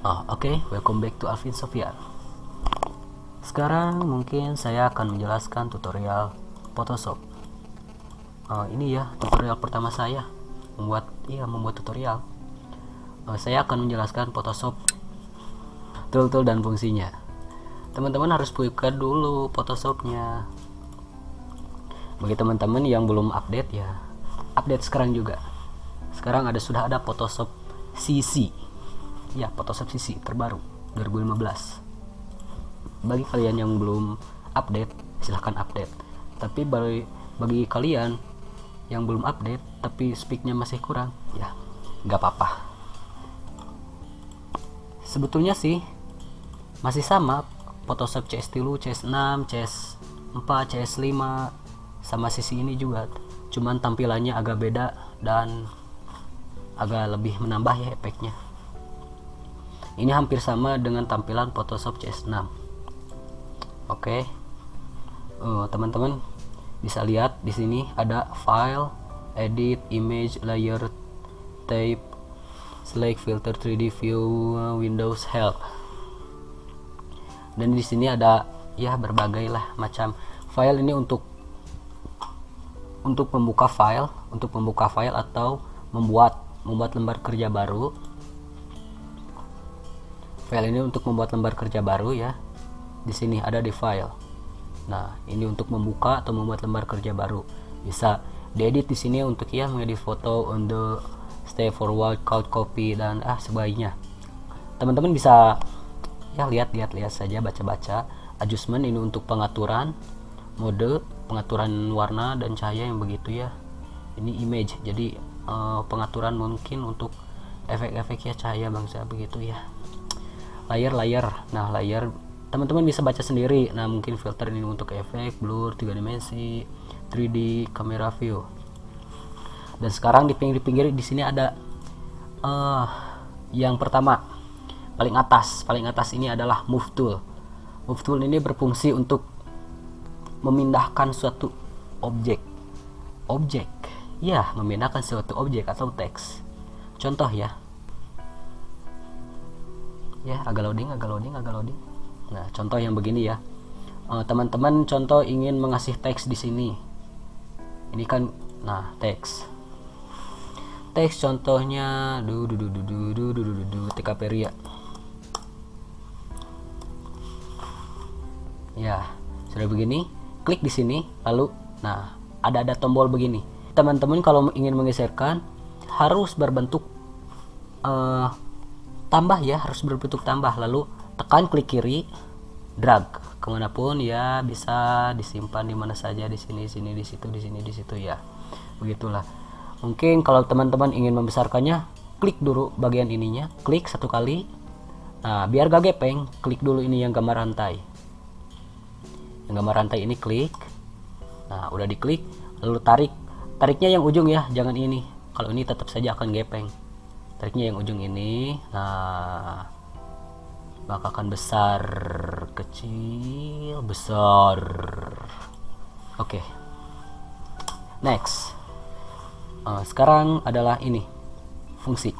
Oke, welcome back to Alvin Sofian. Sekarang mungkin saya akan menjelaskan tutorial Photoshop. Ini ya tutorial pertama saya membuat tutorial. Saya akan menjelaskan Photoshop, tool-tool dan fungsinya. Teman-teman harus buka dulu Photoshopnya. Bagi teman-teman yang belum update ya, update sekarang juga. Sekarang sudah ada Photoshop CC. Ya, Photoshop CC terbaru 2015. Bagi kalian yang belum update, silahkan update. Tapi bagi kalian yang belum update tapi speaknya masih kurang, ya nggak apa-apa. Sebetulnya sih masih sama Photoshop CS3, CS6, CS4, CS5 sama CC ini juga. Cuman tampilannya agak beda dan agak lebih menambah ya efeknya. Ini hampir sama dengan tampilan Photoshop CS6. Oke. Teman-teman bisa lihat di sini ada file, edit, image, layer, type, select, filter, 3D view, Windows help. Dan di sini ada ya berbagai lah macam file. Ini untuk membuka file atau membuat lembar kerja baru. File ini untuk membuat lembar kerja baru ya. Di sini ada di file. Nah, ini untuk membuka atau membuat lembar kerja baru. Bisa diedit di sini untuk ya mengedit foto, undo, stay forward, count, copy dan sebagainya. Teman-teman bisa ya lihat saja, baca-baca. Adjustment ini untuk pengaturan mode, pengaturan warna dan cahaya yang begitu ya. Ini image. Jadi pengaturan mungkin untuk efek-efek ya cahaya bangsa begitu ya. Layer. Nah, layer teman-teman bisa baca sendiri. Nah, mungkin filter ini untuk efek, blur, 3 dimensi, 3D, camera view. Dan sekarang di pinggir di sini ada yang pertama, paling atas ini adalah move tool. Move tool ini berfungsi untuk memindahkan suatu objek. Ya, memindahkan suatu objek atau teks. Contoh ya. Ya, agak loading. Nah, contoh yang begini ya. Teman-teman contoh ingin mengasih teks di sini. Ini kan teks contohnya TKP Ria. Ya, sudah begini, klik di sini lalu ada tombol begini. Teman-teman kalau ingin menggeserkan harus berbentuk harus berbentuk tambah, lalu tekan klik kiri, drag kemanapun ya, bisa disimpan di mana saja, di sini, di situ ya, begitulah. Mungkin kalau teman-teman ingin membesarkannya, klik dulu bagian ininya, klik satu kali. Nah, biar gak gepeng, klik dulu ini yang gambar rantai. Yang gambar rantai ini klik. Nah, udah diklik, lalu tariknya yang ujung ya, jangan ini. Kalau ini tetap saja akan gepeng. Tariknya yang ujung ini. Nah, maka akan besar, kecil, besar. Oke. Next. Sekarang adalah ini fungsi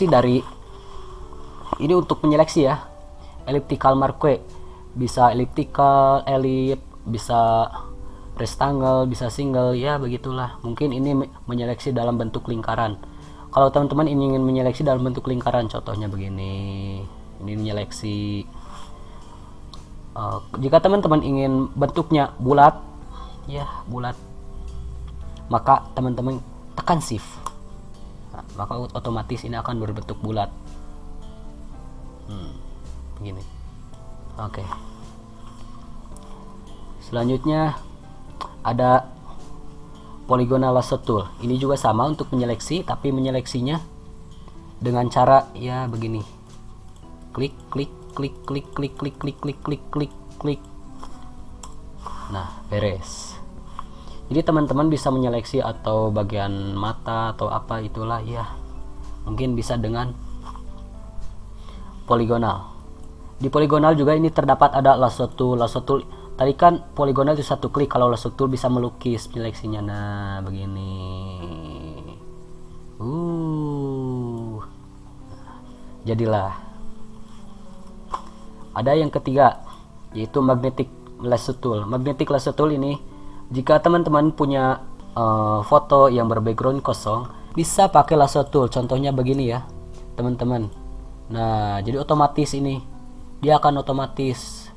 dari ini untuk menyeleksi ya. Elliptical marque, bisa elliptical, bisa rectangle, bisa single ya, begitulah. Mungkin ini menyeleksi dalam bentuk lingkaran. Kalau teman-teman ingin menyeleksi dalam bentuk lingkaran, contohnya begini. Ini menyeleksi. Jika teman-teman ingin bentuknya bulat, maka teman-teman tekan shift. Maka otomatis ini akan berbentuk bulat. Begini. Oke. Selanjutnya ada Polygonal Lasso Tool. Ini juga sama untuk menyeleksi, tapi menyeleksinya dengan cara ya begini. Klik. Nah, beres. Jadi teman-teman bisa menyeleksi atau bagian mata atau apa itulah ya. Mungkin bisa dengan polygonal. Di polygonal juga ini terdapat ada lasso tool. Tadi kan poligonal itu satu klik, kalau lasso tool bisa melukis penyeleksinya. Nah, begini. jadilah. Ada yang ketiga, yaitu magnetic lasso tool. Magnetic lasso tool ini, jika teman-teman punya foto yang berbackground kosong, bisa pakai lasso tool. Contohnya begini ya teman-teman. Nah, jadi otomatis ini dia akan otomatis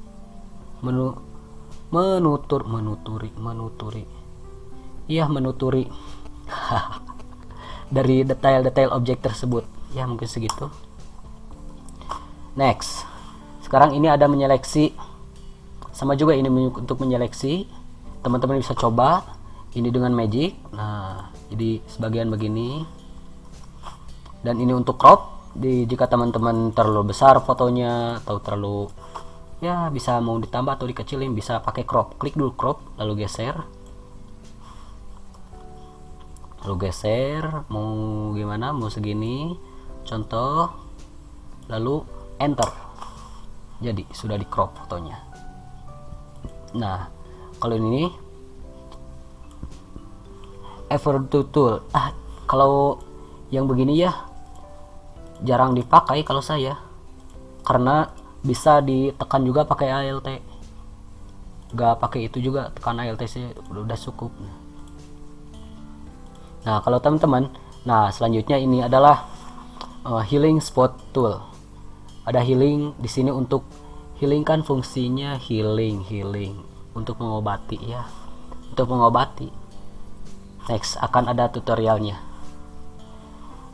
menuturi dari detail-detail objek tersebut. Ya, mungkin segitu. Next, sekarang ini ada menyeleksi, sama juga ini untuk menyeleksi. Teman-teman bisa coba ini dengan magic. Nah, jadi sebagian begini, dan ini untuk crop. Jika teman-teman terlalu besar fotonya atau terlalu, ya bisa mau ditambah atau dikecilin, bisa pakai crop. Klik dulu crop, lalu geser, mau gimana, mau segini contoh, lalu enter, jadi sudah di crop fotonya. Nah, kalau ini effort tool, kalau yang begini ya jarang dipakai kalau saya, karena bisa ditekan juga pakai ALT. Gak pakai itu juga, tekan ALT sih udah cukup. Nah, kalau teman-teman, nah selanjutnya ini adalah healing spot tool. Ada healing di sini untuk healing, kan fungsinya healing untuk mengobati ya, untuk mengobati. Next akan ada tutorialnya.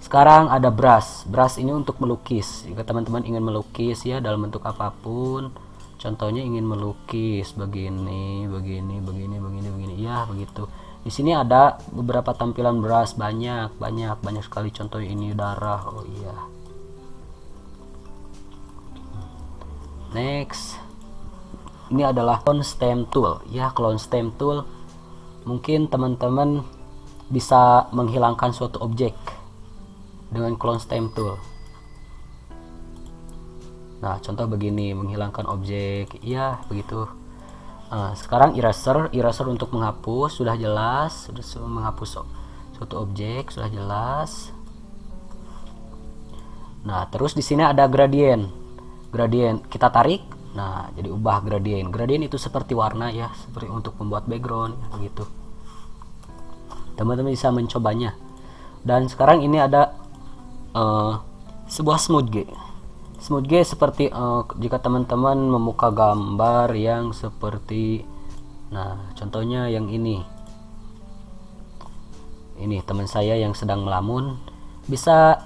Sekarang ada brush. Brush ini untuk melukis. Jika teman-teman ingin melukis ya dalam bentuk apapun, contohnya ingin melukis begini ya, begitu. Di sini ada beberapa tampilan brush, banyak sekali. Contoh ini darah. Oh iya. Next, ini adalah clone stem tool ya. Clone stem tool, mungkin teman-teman bisa menghilangkan suatu objek dengan clone stem tool. Nah, contoh begini, menghilangkan objek ya, begitu. Sekarang eraser untuk menghapus, sudah jelas, sudah menghapus suatu objek, sudah jelas. Nah, terus di sini ada gradient, kita tarik, nah jadi ubah gradient. Gradient itu seperti warna ya, seperti untuk membuat background ya, begitu. Teman-teman bisa mencobanya. Dan sekarang ini ada sebuah smooth G. Smooth G seperti jika teman-teman membuka gambar yang seperti, nah contohnya yang ini teman saya yang sedang melamun, bisa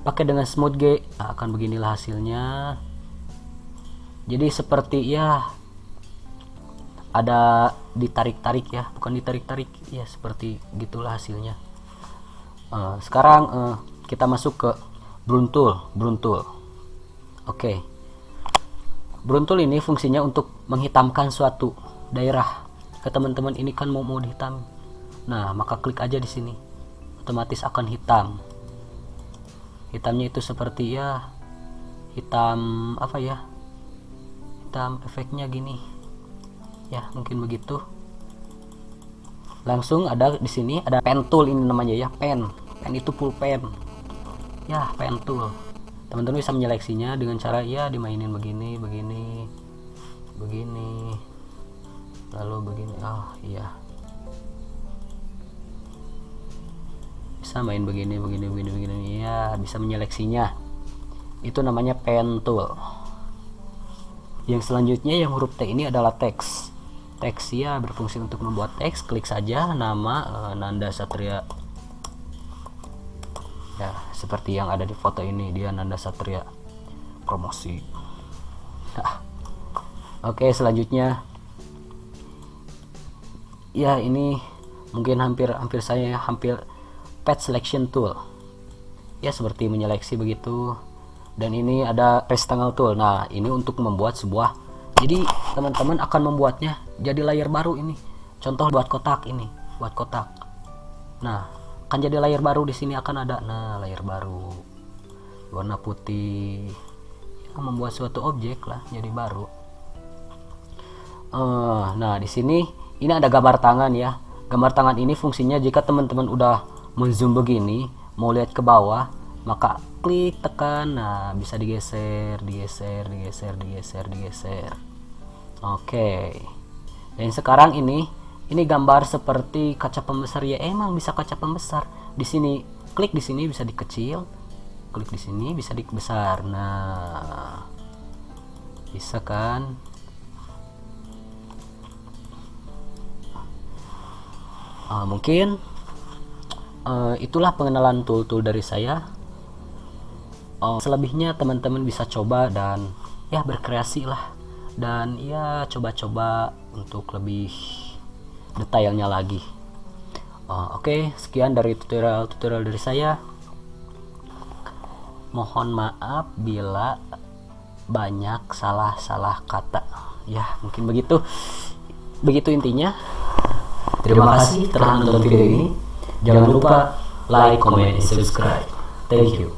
pakai dengan smooth G. Nah, akan beginilah hasilnya. Jadi seperti ya ada ditarik-tarik ya, bukan ditarik-tarik ya, seperti gitulah hasilnya. Sekarang kita masuk ke Brush tool. Oke. Brush tool ini fungsinya untuk menghitamkan suatu daerah. Ke teman-teman ini kan mau dihitam. Nah, maka klik aja di sini. Otomatis akan hitam. Hitamnya itu seperti ya hitam apa ya? Hitam efeknya gini. Ya, mungkin begitu. Langsung ada di sini ada pen tool, ini namanya ya, pen itu pulpen ya, pen tool. Teman-teman bisa menyeleksinya dengan cara ya dimainin begini lalu begini. Oh iya, bisa main begini ya, bisa menyeleksinya. Itu namanya pen tool. Yang selanjutnya yang huruf T ini adalah teks ya, berfungsi untuk membuat teks. Klik saja nama Nanda Satria ya, seperti yang ada di foto ini, dia Nanda Satria promosi. Oke, selanjutnya ya, ini mungkin hampir pet selection tool ya, seperti menyeleksi begitu. Dan ini ada rectangle tool. Nah, ini untuk membuat sebuah, jadi teman-teman akan membuatnya jadi layar baru ini. Contoh buat kotak ini, buat kotak. Nah, akan jadi layar baru di sini akan ada. Nah, layar baru warna putih. Ya, membuat suatu objek lah jadi baru. Nah, di sini ini ada gambar tangan ya. Gambar tangan ini fungsinya jika teman-teman udah menzoom begini, mau lihat ke bawah, maka klik tekan, nah bisa digeser. Oke. Dan sekarang ini gambar seperti kaca pembesar ya, emang bisa kaca pembesar. Di sini klik, di sini bisa dikecil, klik di sini bisa dibesar. Nah, bisa kan? Mungkin itulah pengenalan tool-tool dari saya. Selebihnya teman-teman bisa coba dan ya berkreasi lah, dan ya coba-coba untuk lebih detailnya lagi. Oke, sekian dari tutorial dari saya. Mohon maaf bila banyak salah kata ya, mungkin begitu intinya. Terima kasih telah menonton video ini. Jangan lupa like, comment, and subscribe. Thank you.